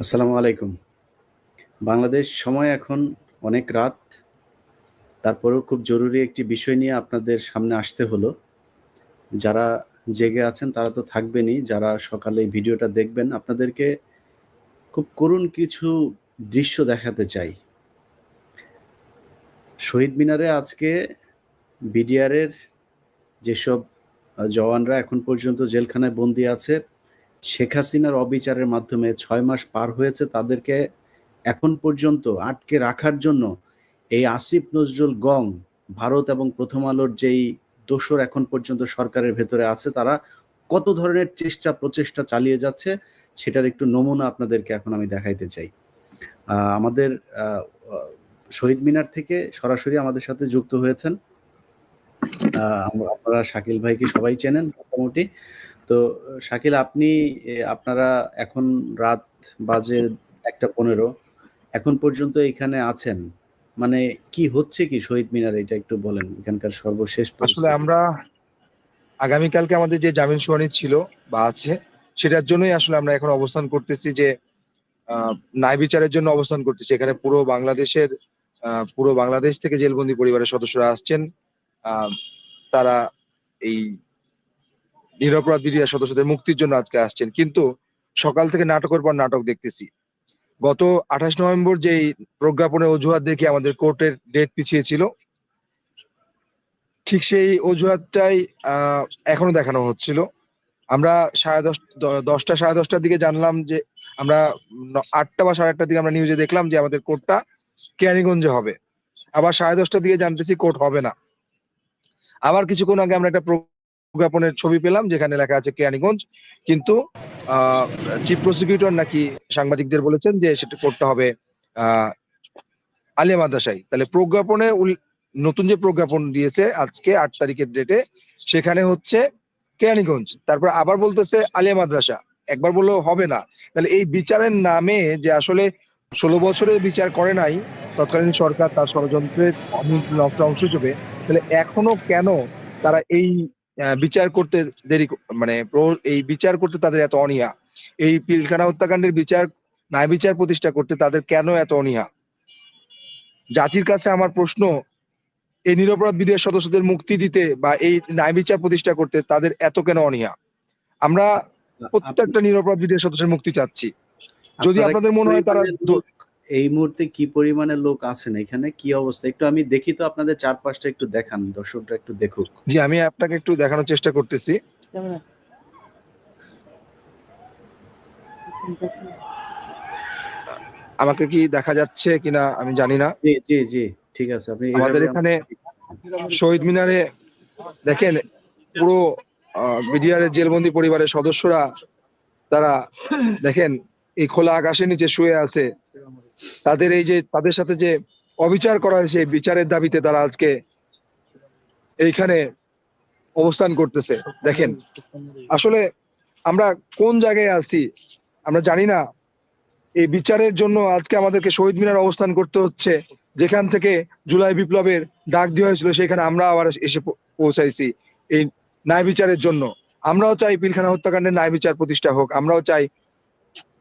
আসসালামু আলাইকুম। বাংলাদেশ সময় এখন অনেক রাত। তারপরেও খুব জরুরি একটি বিষয় নিয়ে আপনাদের সামনে আসতে হলো। যারা জেগে আছেন তারা তো থাকবেনই। যারা সকালে এই ভিডিওটা দেখবেন, আপনাদেরকে খুব করুণ কিছু দৃশ্য দেখাতে চাই। শহীদ মিনারে আজকে বিডিআরের যেসব জওয়ানরা এখন পর্যন্ত জেলখানায় বন্দী আছে, শেখ হাসিনার অবিচারের মাধ্যমে ৬ মাস পার হয়েছে, তাদেরকে এখন পর্যন্ত আটকে রাখার জন্য এই আসিফ নজরুল গং, ভারত এবং প্রথম আলোর যেই দোসর এখন পর্যন্ত সরকারের ভেতরে আছে, তারা কত ধরনের প্রচেষ্টা চালিয়ে যাচ্ছে, সেটার একটু নমুনা আপনাদেরকে এখন আমি দেখাইতে চাই। আমাদের শহীদ মিনার থেকে সরাসরি আমাদের সাথে যুক্ত হয়েছেন আপনারা শাকিল ভাইকে সবাই চেনেন মোটামুটি। তো শাকিল, আপনারা এখন রাত বাজে ১টা ১৫, এখন পর্যন্ত এখানে আছেন। মানে কি হচ্ছে কি শহীদ মিনারে, এটা একটু বলেন, এখানকার সর্বশেষ আসলে পরিস্থিতি। আমরা আগামীকালকে আমাদের যে জামিন শুনানি ছিল বা আছে, সেটার জন্যই আসলে আমরা এখন অবস্থান করতেছি যে ন্যায় বিচারের জন্য অবস্থান করতেছি। এখানে পুরো বাংলাদেশ থেকে জেলবন্দি পরিবারের সদস্যরা আসছেন। আহ, তারা এই নিরপরাধ বিডিআর সদস্যদের মুক্তির জন্য আজকে আসছেন, কিন্তু সকাল থেকে নাটকের পর নাটক দেখতেছি। গত 28 নভেম্বর যেই প্রজ্ঞাপনের অজুহাত দেখে আমাদের কোর্টের ডেট পিছিয়ে ছিল, ঠিক সেই অজুহাতটাই এখনো দেখানো হচ্ছিল। আমরা 10:30 সাড়ে 10টার দিকে জানলাম যে আমরা 8টা বা সাড়ে 8টার দিকে আমরা নিউজে দেখলাম যে আমাদের কোর্টটা কেরানীগঞ্জে হবে। আবার 10:30টার দিকে জানতেছি কোর্ট হবে না। আবার কিছুক্ষণ আগে আমরা একটা প্রজ্ঞাপনের ছবি পেলাম যেখানে লেখা আছে কেরানীগঞ্জ, কিন্তু চিফ প্রসিকিউটর নাকি সাংবাদিকদের বলেছেন যে সেটা কোর্টটা হবে আহ আলিয়া মাদ্রাসায়। তাহলে নতুন যে প্রজ্ঞাপন দিয়েছে আজকে 8 তারিখের ডেটে, সেখানে হচ্ছে কেরানীগঞ্জ, তারপর আবার বলতেছে আলিয়া মাদ্রাসা। একবার বললেও হবে না। তাহলে এই বিচারের নামে যে আসলে 16 বছরের বিচার করে নাই তৎকালীন সরকার তার ষড়যন্ত্রের অংশ হিসেবে, তাহলে এখনো কেন তারা এই বিচার করতে এই বিচার করতে তাদের এত অনীহা? এই পিলখানা হত্যাকাণ্ডের ন্যায় বিচার প্রতিষ্ঠা করতে তাদের কেন এত অনীহা? জাতির কাছে আমার প্রশ্ন, এই নিরপরাধ বিডিআর সদস্যদের মুক্তি দিতে বা এই ন্যায় বিচার প্রতিষ্ঠা করতে তাদের এত কেন অনীহা? আমরা আপ- প্রত্যেকটা নিরপরাধ বিডিআর সদস্যের মুক্তি চাচ্ছি। যদি আপনারা কি আপনাদের মনে হয় তারা পরিমাণের লোক, এই মুহূর্তে কি পরিমাণের লোক আছেন এখানে, কি অবস্থা একটু আমি দেখি তো, আপনাদের চারপাশটা একটু দেখান, দর্শকরা একটু দেখুক। জি, আমি আপনাকে একটু দেখানোর চেষ্টা করতেছি। আমাকে কি দেখা যাচ্ছে কিনা আমি জানি না। জি জি জি, ঠিক আছে, আপনি আমাদের এইভাবে এখানে শহীদ মিনারে দেখেন, পুরো বিডিআর এর জেলবন্দি পরিবারের সদস্যরা তারা দেখেন এই খোলা আকাশের নিচে শুয়ে আছে। তাদের সাথে যে অবিচার করা হয়েছে, বিচারের দাবিতে তারা আজকে এইখানে অবস্থান করতেছে। দেখেন, আসলে আমরা কোন জায়গায় আছি আমরা জানি না। এই বিচারের জন্য আজকে আমাদেরকে শহীদ মিনার অবস্থান করতে হচ্ছে, যেখান থেকে জুলাই বিপ্লবের ডাক দেওয়া হয়েছিল সেখানে আমরা আবার এসে পৌঁছাইছি এই ন্যায় বিচারের জন্য। আমরাও চাই পিলখানা হত্যাকাণ্ডের ন্যায় বিচার প্রতিষ্ঠা হোক, আমরাও চাই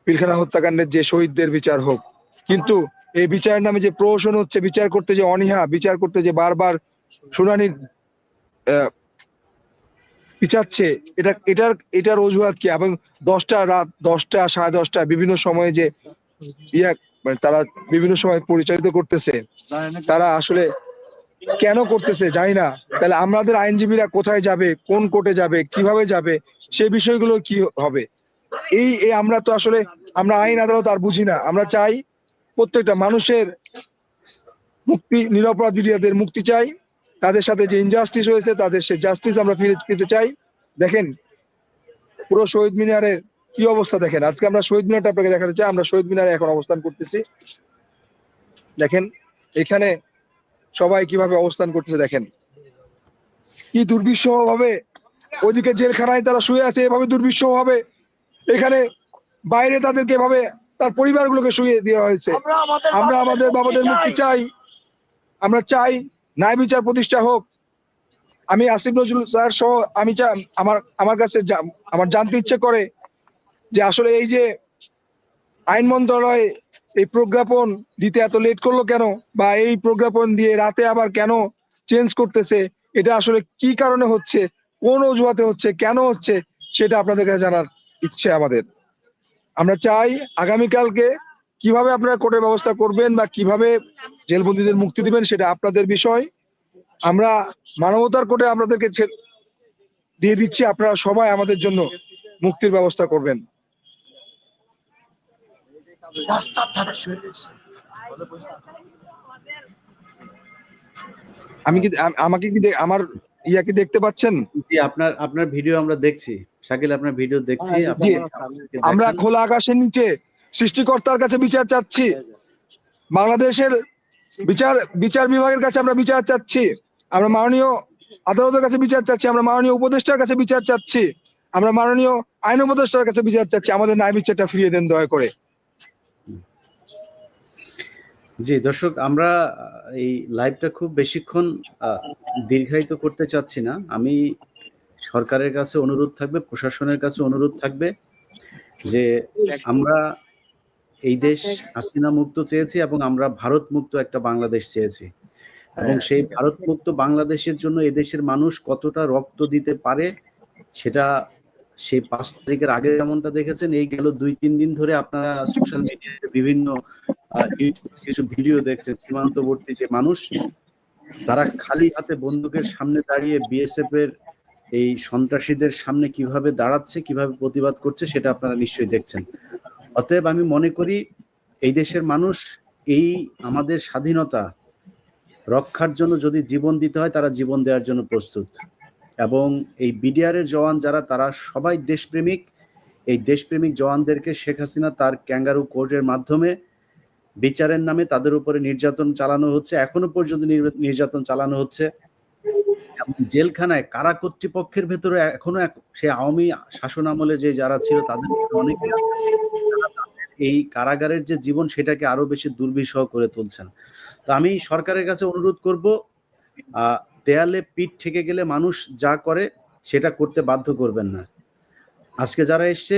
পিলখানা হত্যাকাণ্ডের যে শহীদদের বিচার হোক। কিন্তু এই বিচারের নামে যে প্রহসন হচ্ছে, বিচার করতে যে অনীহা, বিচার করতে যে বারবার শুনানির পিছাচ্ছে, এটার অজুহাত কি? এবং রাত 10টা সাড়ে 10টা বিভিন্ন সময়ে যে তারা বিভিন্ন সময় পরিচালিত করতেছে, তারা আসলে কেন করতেছে জানি না। তাহলে আমাদের আইনজীবীরা কোথায় যাবে, কোন কোর্টে যাবে, কিভাবে যাবে, সেই বিষয়গুলো কি হবে? আমরা তো আসলে আমরা আইন আদালত আর বুঝি না। আমরা চাই প্রত্যেকটা মানুষের মুক্তি, নিরপরাধ বিডিআরদের মুক্তি চাই। তাদের সাথে যে ইনজাস্টিস হয়েছে তাদের সে জাস্টিস আমরা ফিরে পেতে চাই। দেখেন পুরো শহীদ মিনারের কি অবস্থা দেখেন। আজকে আমরা শহীদ মিনারটা আপনাকে দেখাতে চাই। আমরা শহীদ মিনারে এখন অবস্থান করতেছি। দেখেন এখানে সবাই কিভাবে অবস্থান করতেছে, দেখেন কি দুর্বিষহ ভাবে। ওইদিকে জেলখানায় তারা শুয়ে আছে এভাবে দুর্বিষহ ভাবে, এখানে বাইরে তাদেরকে এভাবে তার পরিবারগুলোকে শুয়ে দেওয়া হয়েছে। আমরা আমাদের বাবাদের মুক্তি চাই। আমরা চাই ন্যায় বিচার প্রতিষ্ঠা হোক। আমি আসিফ নজরুল স্যার সহ আমি আমার কাছে আমার জানতে ইচ্ছে করে যে আসলে এই যে আইন মন্ত্রণালয় এই প্রজ্ঞাপন দিতে এত লেট করলো কেন, বা এই প্রজ্ঞাপন দিয়ে রাতে আবার কেন চেঞ্জ করতেছে, এটা আসলে কি কারণে হচ্ছে, কোন অজুহাতে হচ্ছে, কেন হচ্ছে, সেটা আপনাদের কাছে জানার ইচ্ছে আমাদের। আমরা চাই আগামীকালকে কিভাবে আপনারা কোর্টের ব্যবস্থা করবেন বা কিভাবে জেলবন্দীদের মুক্তি দিবেন সেটা আপনাদের বিষয়। আমরা মানবতার কোর্টে আপনাদেরকে দিয়ে দিচ্ছি, আপনারা সবাই আমাদের জন্য মুক্তির ব্যবস্থা করবেন। আমি কি আমাকে কি আমার ইয়া কি দেখতে পাচ্ছেন? জি, আপনার আপনার ভিডিও আমরা দেখছি শাকিল, আপনার ভিডিও দেখছি। জি, আমাদেরকে আমরা দেখান। খোলা আকাশের নিচে সৃষ্টিকর্তার কাছে বিচার চাচ্ছি, বাংলাদেশের বিচার বিভাগের কাছে আমরা বিচার চাচ্ছি, আমরা মাননীয় আদালতের কাছে বিচার চাচ্ছি, আমরা মাননীয় উপদেষ্টার কাছে বিচার চাচ্ছি, আমরা মাননীয় আইন উপদেষ্টার কাছে বিচার চাচ্ছি। আমাদের ন্যায় বিচারটা ফিরিয়ে দেন দয়া করে। জি দর্শক, আমরা এই লাইভটা খুব বেশিক্ষণ দীর্ঘায়িত করতে চাচ্ছি না। আমি সরকারের কাছে অনুরোধ থাকবে, প্রশাসনের কাছে অনুরোধ থাকবে যে আমরা এই দেশ হাসিনা মুক্ত চেয়েছি এবং আমরা ভারত মুক্ত একটা বাংলাদেশ চেয়েছি, এবং সেই ভারত মুক্ত বাংলাদেশের জন্য এদেশের মানুষ কতটা রক্ত দিতে পারে সেটা সেই 5 তারিখের আগে যেমনটা দেখেছেন, এই গেল 2-3 দিন ধরে আপনারা সোশ্যাল মিডিয়াতে বিভিন্ন কিছু ভিডিও দেখছেন। সীমান্তবর্তী যে মানুষ, তারা খালি হাতে বন্দুকের সামনে দাঁড়িয়ে বিএসএফ এর এই সন্ত্রাসীদের সামনে কিভাবে দাঁড়াচ্ছে, কিভাবে প্রতিবাদ করছে, সেটা আপনারা নিশ্চয়ই দেখছেন। অতএব আমি মনে করি এই দেশের মানুষ এই আমাদের স্বাধীনতা রক্ষার জন্য যদি জীবন দিতে হয়, তারা জীবন দেওয়ার জন্য প্রস্তুত। এবং এই বিডিআরের জওয়ান যারা, তারা সবাই দেশপ্রেমিক। এই দেশপ্রেমিক জওয়ানদেরকে শেখ হাসিনা তার ক্যাঙ্গারু কোর্টের মাধ্যমে বিচারের নামে তাদের উপরে নির্যাতন চালানো হচ্ছে, এখনো পর্যন্ত নির্যাতন চালানো হচ্ছে। এবং জেলখানায় কারা কর্তৃপক্ষের ভেতরে এখনো সে আওয়ামী শাসন আমলে যে যারা ছিল তাদের অনেকে এই কারাগারের যে জীবন সেটাকে আরো বেশি দুর্বিষহ করে তুলছেন। তো আমি সরকারের কাছে অনুরোধ করব, দেয়ালে পিঠ ঠেকে গেলে মানুষ যা করে সেটা করতে বাধ্য করবেন না। আজকে যারা এসছে,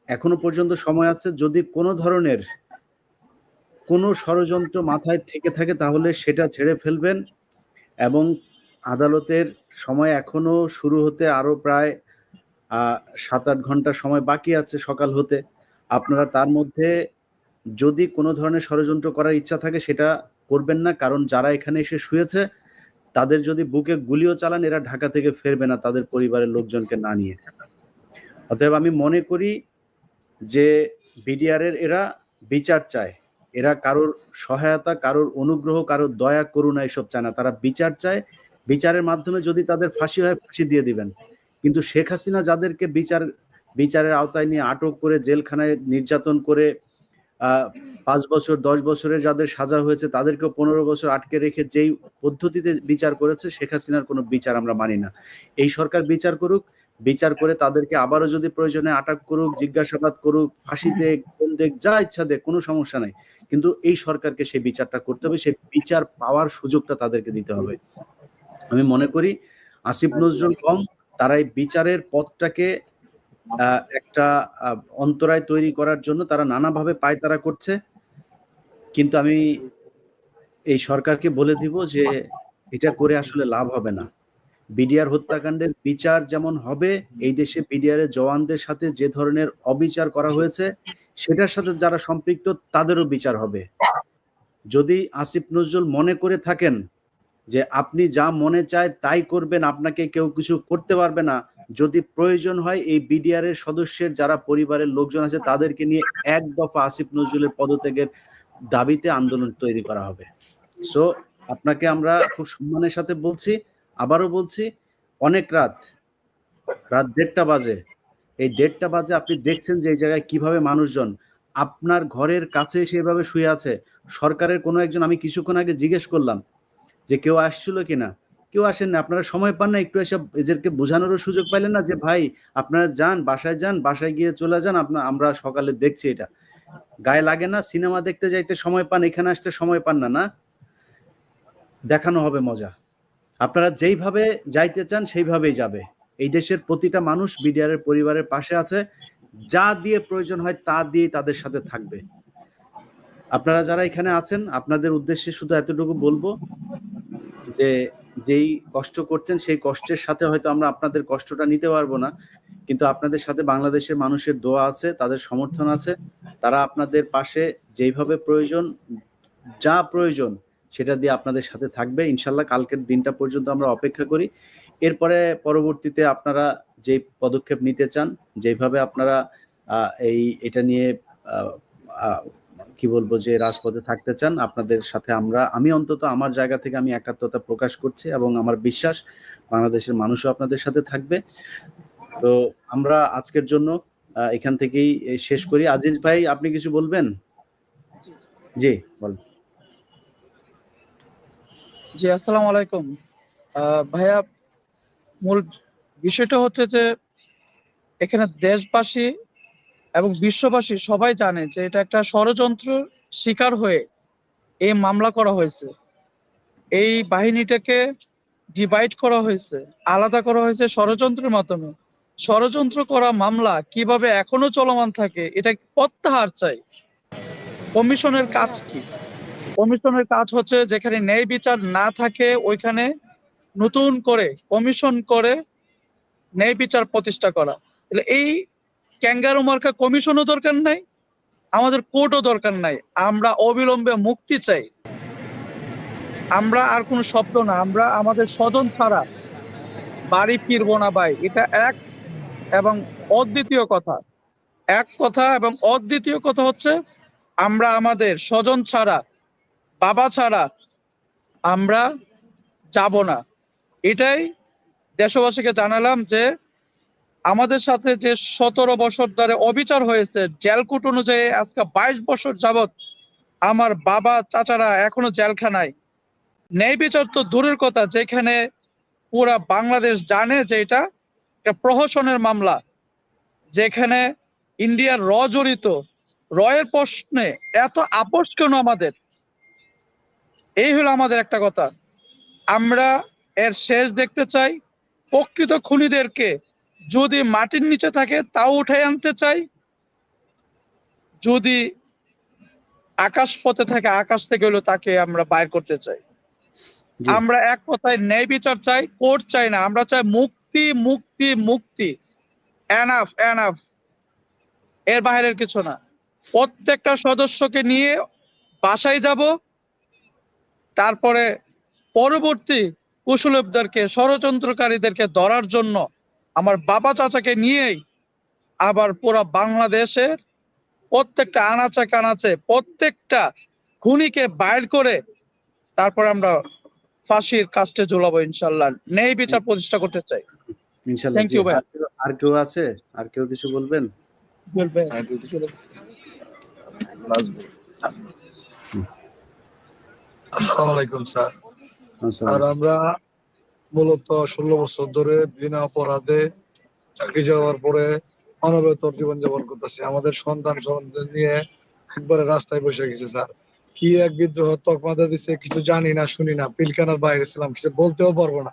এখনো পর্যন্ত সময় আছে। যদি কোনো ধরনের কোনো ষড়যন্ত্র মাথায় থেকে থাকে তাহলে সেটা ছেড়ে ফেলবেন। এবং আদালতের সময় এখনো শুরু হতে আরো প্রায় 7-8 ঘন্টা সময় বাকি আছে সকাল হতে। আপনারা তার মধ্যে যদি কোনো ধরনের ষড়যন্ত্র করার ইচ্ছা থাকে সেটা করবেন না, কারণ যারা এখানে এসে শুয়েছে তাদের যদি বুকে গুলিও চালান, এরা ঢাকা থেকে ফেরবে না তাদের পরিবারের লোকজনকে না নিয়ে। অতএব আমি মনে করি যে বিডিআরের এরা বিচার চায়, এরা কারোর সহায়তা, কারোর অনুগ্রহ, কারোর দয়া করুণা এসব চায় না, তারা বিচার চায়। বিচারের মাধ্যমে যদি তাদের ফাঁসি হয়, ফাঁসি দিয়ে দিবেন। কিন্তু শেখ হাসিনা যাদেরকে বিচারের আওতায় নিয়ে আটক করে জেলখানায় নির্যাতন করে 5 বছর 10 বছরের যাদের সাজা হয়েছে তাদেরকেও 15 বছর আটকে রেখে যেই পদ্ধতিতে বিচার করেছে, শেখ হাসিনার কোনো বিচার আমরা মানি না। এই সরকার বিচার করুক, বিচার করে তাদেরকে আবারও যদি প্রয়োজনে আটক করুক, জিজ্ঞাসাবাদ করুক, ফাঁসি দেক, জেল দেক, যা ইচ্ছা দেক, কোনো সমস্যা নাই। কিন্তু এই সরকারকে সেই বিচারটা করতে হবে, সেই বিচার পাওয়ার সুযোগটা তাদেরকে দিতে হবে। আমি মনে করি আসিফ নজরুল কম, তারা এই বিচারের পথটাকে একটা অন্তরায় তৈরি করার জন্য তারা নানাভাবে পায়তারা করছে। কিন্তু আমি এই সরকারকে বলে দিব যে এটা করে আসলে লাভ হবে না। বিডিআর হত্যাকাণ্ডের বিচার যেমন হবে, এই দেশে বিডিআরের জওয়ানদের সাথে যে ধরনের অবিচার করা হয়েছে সেটার সাথে যারা সম্পৃক্ত তাদেরও বিচার হবে। যদি আসিফ নজরুল মনে করে থাকেন যে আপনি যা মনে চায় তাই করবেন, আপনাকে কেউ কিছু করতে পারবে না, যদি প্রয়োজন হয় এই বিডিআরের সদস্যের যারা পরিবারের লোকজন আছে তাদেরকে নিয়ে এক দফা আসিফ নজরুলের পদত্যাগের দাবিতে আন্দোলন তৈরি করা হবে। সো আপনাকে আমরা খুব সম্মানের সাথে বলছি, আবারও বলছি, অনেক রাত 1:30 বাজে। এই 1:30 বাজে আপনি দেখছেন যে এই জায়গায় কিভাবে মানুষজন আপনার ঘরের কাছে এসে এভাবে শুয়ে আছে। সরকারের কোনো একজন, আমি কিছুক্ষণ আগে জিজ্ঞেস করলাম যে কেউ আসছিল কিনা, কেউ আসেন না। আপনারা সময় পান না একটু এসে এদেরকে বোঝানোরও সুযোগ পাইলেন না যে ভাই আপনারা যান, বাসায় গিয়ে চলে যান, আমরা সকালে দেখছি। এটা গায়ে লাগে না? সিনেমা দেখতে যাইতে সময় পান, এখানে আসতে সময় পান না? না, দেখানো হবে মজা। আপনারা যেইভাবে যাইতে চান সেইভাবেই যাবে। এই দেশের প্রতিটা মানুষ বিডিআরের পরিবারের পাশে আছে। যা দিয়ে প্রয়োজন হয় তা দিয়ে তাদের সাথে থাকবে। আপনারা যারা এখানে আছেন, আপনাদের উদ্দেশ্যে শুধু এতটুকু বলবো যে যেই কষ্ট করছেন সেই কষ্টের সাথে হয়তো আমরা আপনাদের কষ্টটা নিতে পারবো না, কিন্তু আপনাদের সাথে বাংলাদেশের মানুষের দোয়া আছে, তাদের সমর্থন আছে। তারা আপনাদের পাশে যেইভাবে প্রয়োজন, যা প্রয়োজন সেটা দিয়ে আপনাদের সাথে থাকবে ইনশাল্লাহ। কালকের দিনটা পর্যন্ত আমরা অপেক্ষা করি। এরপরে পরবর্তীতে আপনারা যে পদক্ষেপ নিতে চান, যেভাবে আপনারা এটা নিয়ে আহ, আহ, কি বলবো যে রাজপথে থাকতে চান, আপনাদের সাথে আমি অন্তত আমার জায়গা থেকে আমি একাত্মতা প্রকাশ করছি এবং আমার বিশ্বাস বাংলাদেশের মানুষও আপনাদের সাথে থাকবে। তো আমরা আজকের জন্য এখান থেকেই শেষ করি। আজিজ ভাই, আপনি কিছু বলবেন? জি বলেন। জি, আসসালামু আলাইকুম। ভাইয়া, মূল বিষয়টা হচ্ছে যে এখানে দেশবাসী এবং বিশ্ববাসী সবাই জানে যে এটা একটা ষড়যন্ত্র শিকার হয়ে এই মামলা করা হয়েছে। এই বাহিনীটাকে ডিভাইড করা হয়েছে, আলাদা করা হয়েছে ষড়যন্ত্রের মাধ্যমে। ষড়যন্ত্র করা মামলা কিভাবে এখনো চলমান থাকে এটা প্রত্যাহার চাই। কমিশনের কাজ কি? কমিশনের কাজ হচ্ছে যেখানে ন্যায় বিচার না থাকে ওইখানে নতুন করে কমিশন করে ন্যায় বিচার প্রতিষ্ঠা করা। তাহলে এই ক্যাঙ্গারু মার্কা কমিশনও দরকার নাই, আমাদের কোর্টও দরকার নাই। আমরা অবিলম্বে মুক্তি চাই। আমরা আর কোনো শব্দ না, আমরা আমাদের স্বজন ছাড়া বাড়ি ফিরবো না ভাই। এটা এক এবং অদ্বিতীয় কথা। এক কথা এবং অদ্বিতীয় কথা হচ্ছে আমরা আমাদের স্বজন ছাড়া, বাবা ছাড়া আমরা যাব না। এটাই দেশবাসীকে জানালাম যে আমাদের সাথে যে 17 বছর ধরে অবিচার হয়েছে, জেলকোট অনুযায়ী আজকে 22 বছর যাবত আমার বাবা চাচারা এখনো জেলখানায়। ন্যায় বিচার তো দূরের কথা, যেখানে পুরা বাংলাদেশ জানে যে এটা একটা প্রহসনের মামলা, যেখানে ইন্ডিয়ার জড়িত। এর প্রশ্নে এত আপোষ কেন আমাদের? এই হলো আমাদের একটা কথা। আমরা এর শেষ দেখতে চাই। প্রকৃত খুনিদেরকে যদি মাটির নিচে থাকে তাও উঠাই আনতে চাই, যদি আকাশ পথে থাকে আকাশ থেকে হলো তাকে আমরা বাইর করতে চাই। জি আমরা এক কথায় ন্যায় বিচার চাই, কোর্ট চাই না। আমরা চাই মুক্তি, মুক্তি, মুক্তি। Enough, enough. এর বাইরের কিছু না। প্রত্যেকটা সদস্যকে নিয়ে বাসায় যাব, তারপরে পরবর্তী কুশলবদেরকে, ষড়যন্ত্রকারীদেরকে ধরার জন্য আমার বাবা চাচাকে নিয়েই আবার পুরো বাংলাদেশের প্রত্যেকটা আনাচে কানাচে প্রত্যেকটা খুনিকে বাইর করে তারপরে আমরা ফাঁসির কাস্টে ঝুলাবো ইনশাল্লাহ। ন্যায় বিচার প্রতিষ্ঠা করতে চাই। ইনশাল্লাহ। থ্যাংক জি, ইউ ভাই। আর কেউ আছে? আর কেউ কিছু বলবেন? আসসালামু আলাইকুম স্যার। আসসালাম। আমরা মূলত 16 বছর ধরে বিনা অপরাধে চাকরি যাওয়ার পরে অনবেতর জীবনযাপন করতেছি। আমাদের সন্তান নিয়ে একবারে রাস্তায় বসে গেছে স্যার। কি এক বিদ্রোহ তকমাদা দিচ্ছে, কিছু জানি না, শুনি না। পিলখানার বাইরে ছিলাম, কিছু বলতেও পারবো না।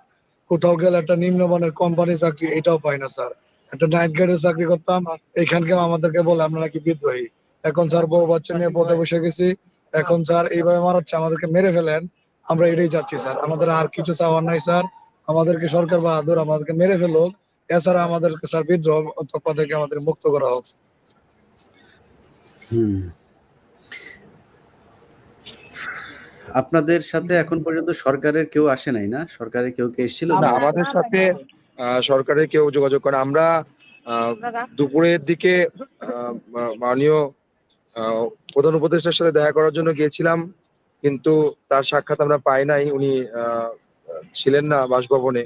কোথাও গেলে একটা নিম্নমানের কোম্পানি চাকরি এটাও পাই না স্যার। একটা নাইট গার্ডের চাকরি করতাম, এখানকে আমাদেরকে বলে আমরা নাকি বিদ্রোহী। এখন স্যার বউ বাচ্চা নিয়ে পথে বসে গেছি। এখন স্যার এইভাবে মারাচ্ছে, আমাদেরকে মেরে ফেলেন, আমরা এটাই চাচ্ছি স্যার। আমাদের আর কিছু চাওয়ার নাই স্যার। আমাদেরকে সরকার বাহাদুর আমাদেরকে মেরে ফেলুক, এছাড়া আমাদেরকে স্যার বিদ্রোহ তকমাদেরকে আমাদের মুক্ত করা হোক। আপনাদের সাথে এখন পর্যন্ত সরকারের কেউ আসে নাই না? সরকারের কেউ কে এসেছিল? না, আমাদের সাথে সরকারের কেউ যোগাযোগ করে। আমরা দুপুরের দিকে মাননীয় প্রধান উপদেষ্টার সাথে দেখা করার জন্য গিয়েছিলাম, কিন্তু তার সাক্ষাৎ আমরা পাই নাই। উনি ছিলেন না বাসভবনে,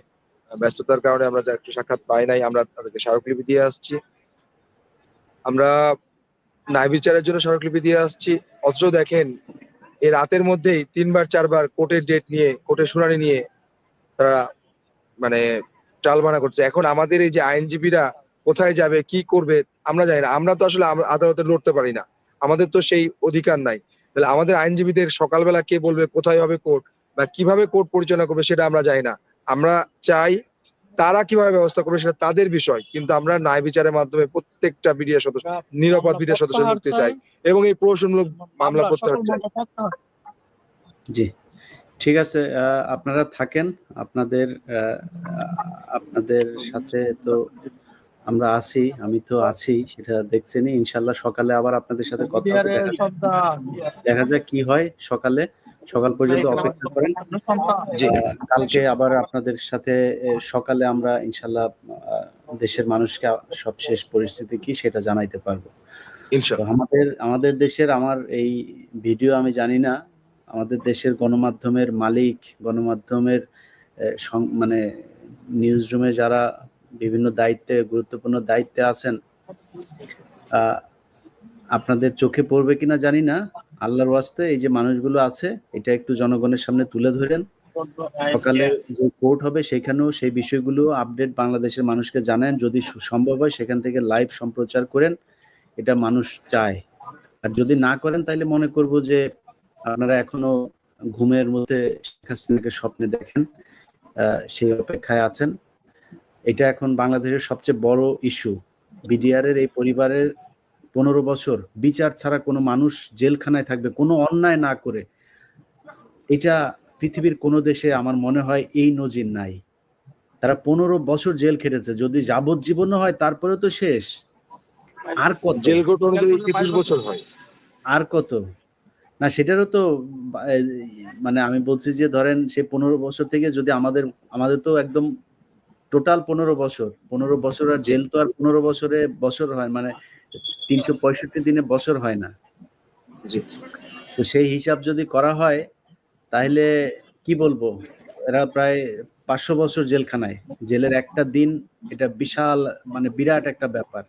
ব্যস্ততার কারণে আমরা একটু সাক্ষাৎ পাই নাই। আমরা তাদেরকে স্মারকলিপি দিয়ে আসছি। আমরা ন্যায় বিচারের জন্য স্মারকলিপি দিয়ে আসছি। অথচ দেখেন, এই রাতের মধ্যেই 3বার 4বার কোর্টের ডেট নিয়ে, কোর্টের শুনানি নিয়ে তারা মানে টালবানা করছে। এখন আমাদের এই যে আইনজীবীরা কোথায় যাবে, কি করবে আমরা জানি না। আমরা তো আসলে আদালতে লড়তে পারি না, আমাদের তো সেই অধিকার নাই। তাহলে আমাদের আইনজীবীদের সকালবেলা কে বলবে কোথায় হবে কোর্ট বা কিভাবে কোর্ট পরিচালনা করবে সেটা আমরা জানি না। আমরা চাই তারা কিভাবে ব্যবস্থা করবে সেটা তাদের বিষয়, কিন্তু আমরা ন্যায় বিচারের মাধ্যমে প্রত্যেকটা বিডিআর সদস্য, নিরাপদ বিডিআর সদস্য মুক্তি চাই এবং এই প্রহসনমূলক মামলা প্রত্যাহার চাই। জি, ঠিক আছে। আপনারা থাকেন। আপনাদের আপনাদের সাথে তো আমরা আছি, আমি তো আছি, সেটা দেখছেনই। ইনশাল্লাহ সকালে আবার আপনাদের সাথে কথা হবে। দেখা যাক কি হয় সকালে। সকাল পর্যন্ত অপেক্ষা করেন। কালকে আবার আপনাদের সাথে সকালে আমরা ইনশাল্লাহ দেশের মানুষকে সবশেষ পরিস্থিতি কি সেটা জানাইতে পারবো। তো আমাদের দেশের, আমার এই ভিডিও আমি জানি না, আমাদের দেশের গণমাধ্যমের মালিক, গণমাধ্যমের মানে নিউজ রুমে যারা বিভিন্ন দায়িত্বে, গুরুত্বপূর্ণ দায়িত্বে আছেন, আপনাদের চোখে পড়বে কিনা জানি না। আল্লাহর ওয়াস্তে এই যে মানুষগুলো আছে, এটা একটু জনগণের সামনে তুলে ধরেন। সকালে যে কোর্ট হবে সেখানেও সেই বিষয়গুলো আপডেট বাংলাদেশের মানুষকে জানান। যদি সম্ভব হয় সেখান থেকে লাইভ সম্প্রচার করেন, এটা মানুষ চায়। আর যদি না করেন তাহলে মনে করব যে আপনারা এখনো ঘুমের মধ্যে শেখ হাসিনাকে স্বপ্নে দেখেন, সেই অপেক্ষায় আছেন। এটা এখন বাংলাদেশের সবচেয়ে বড় ইস্যু। বিডিআর এর এই পরিবারের 15 বছর বিচার ছাড়া কোনো মানুষ জেলখানায় থাকবে কোনো অন্যায় না করে, এটা পৃথিবীর কোনো দেশে আমার মনে হয় এই নজির নাই। তারা 15 বছর জেল খেটেছে, যদি যাবজ্জীবনও হয় তারপরে তো শেষ। আর কত জেল কোর্ট অনুযায়ী 21 বছর হয়, আর কত না, সেটারও তো মানে আমি বলছি যে ধরেন সেই 15 বছর থেকে যদি আমাদের তো একদম টোটাল 15 বছর, আর জেল তো আর 15 বছরে বছর হয়, মানে 365 দিনে বছর হয় না। তো সেই হিসাব যদি করা হয় তাহলে কি বলবো, এরা প্রায় 500 বছর জেলখানায়, জেলের একটা দিন, এটা বিশাল মানে বিরাট একটা ব্যাপার।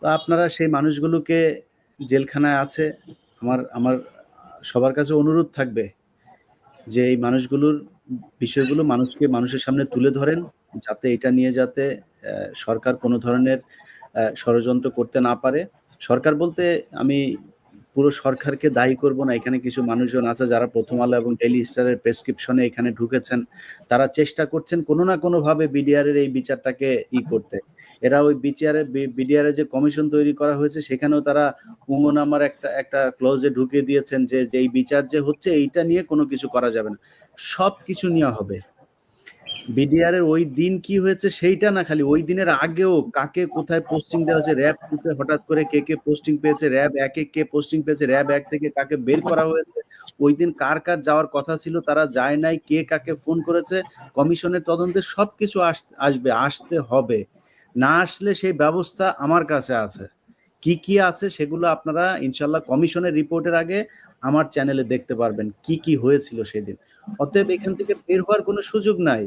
তো আপনারা সেই মানুষগুলোকে, জেলখানায় আছে, আমার সবার কাছে অনুরোধ থাকবে যে এই মানুষগুলোর বিষয়গুলো মানুষের সামনে তুলে ধরেন, যাতে এটা নিয়ে যাতে সরকার কোনো ধরনের ষড়যন্ত্র করতে না পারে। সরকার বলতে আমি পুরো সরকারকে দায়ী করব না। এখানে কিছু মানুষজন আছে যারা প্রথম আলো এবং ডেইলি স্টারের প্রেসক্রিপশনে এখানে ঢুকেছেন। তারা চেষ্টা করছেন কোনো না কোনোভাবে বিডিআর এর এই বিচারটাকে করতে। এরা ওই বিডিআর এর যে কমিশন তৈরি করা হয়েছে সেখানেও তারা উমন আমার একটা ক্লজে ঢুকিয়ে দিয়েছেন যে এই বিচার যে হচ্ছে এইটা নিয়ে কোনো কিছু করা যাবে না। সব কিছু নিয়ে হবে। বিডিআর এর ওই দিন কি হয়েছে সেইটা না, খালি ওই দিনের আগেও কাকে কোথায় পোস্টিং দেওয়া হয়েছে, র্যাব 2 তে হঠাৎ করে কে পোস্টিং পেয়েছে, র্যাব 1 এ কে পোস্টিং পেয়েছে, র্যাব 1 থেকে কাকে বের করা হয়েছে, ওই দিন কার যাওয়ার কথা ছিল তারা যায় নাই, কে কাকে ফোন করেছে, কমিশনের তদন্তে সবকিছু আসতে হবে। না আসলে সেই ব্যবস্থা আমার কাছে আছে। কি আছে সেগুলো আপনারা ইনশাল্লাহ কমিশনের রিপোর্টের আগে আমার চ্যানেলে দেখতে পারবেন কি হয়েছিল সেদিন। অতএব এখান থেকে বের হওয়ার কোনো সুযোগ নাই,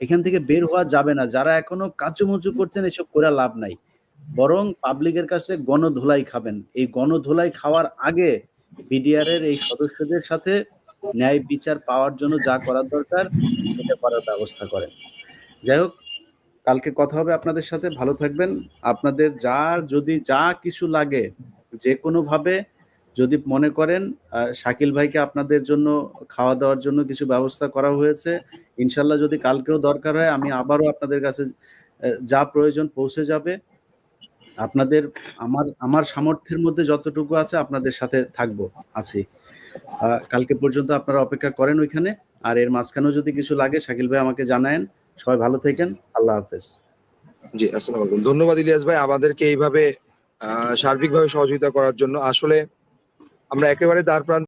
এখান থেকে বের হওয়া যাবে না। যারা এখনো কাচুমুচু করছেন এসব করে লাভ নাই, বরং পাবলিকের কাছে গণধোলাই খাবেন। এই গণধোলাই খাওয়ার আগে বিডিআর এর এই সদস্যদের সাথে ন্যায় বিচার পাওয়ার জন্য যা করার দরকার সেটা করার ব্যবস্থা করেন। যাই হোক, কালকে কথা হবে আপনাদের সাথে। ভালো থাকবেন। আপনাদের যদি যা কিছু লাগে, যে কোনো ভাবে যদি মনে করেন শাকিল ভাইকে আপনাদের জন্য খাওয়া দাওয়ার জন্য কিছু ব্যবস্থা করা হয়েছে, ইনশাল্লাহ যদি কালকেও দরকার হয় আমি আবারও আপনাদের কাছে যা প্রয়োজন পৌঁছে যাবে। আপনাদের আমার সামর্থ্যের মধ্যে যতটুকু আছে আপনাদের সাথে থাকবো, আছি। কালকে পর্যন্ত আপনারা অপেক্ষা করেন ওইখানে। আর এর মাঝখানেও যদি কিছু লাগে শাকিল ভাই আমাকে জানায়েন। সবাই ভালো থাকেন। আল্লাহ হাফেজ। জি, আসসালামু আলাইকুম। ধন্যবাদ ইলিয়াস ভাই আমাদেরকে এইভাবে সার্বিকভাবে সহযোগিতা করার জন্য। আসলে আমরা একেবারে দ্বার প্রান্তে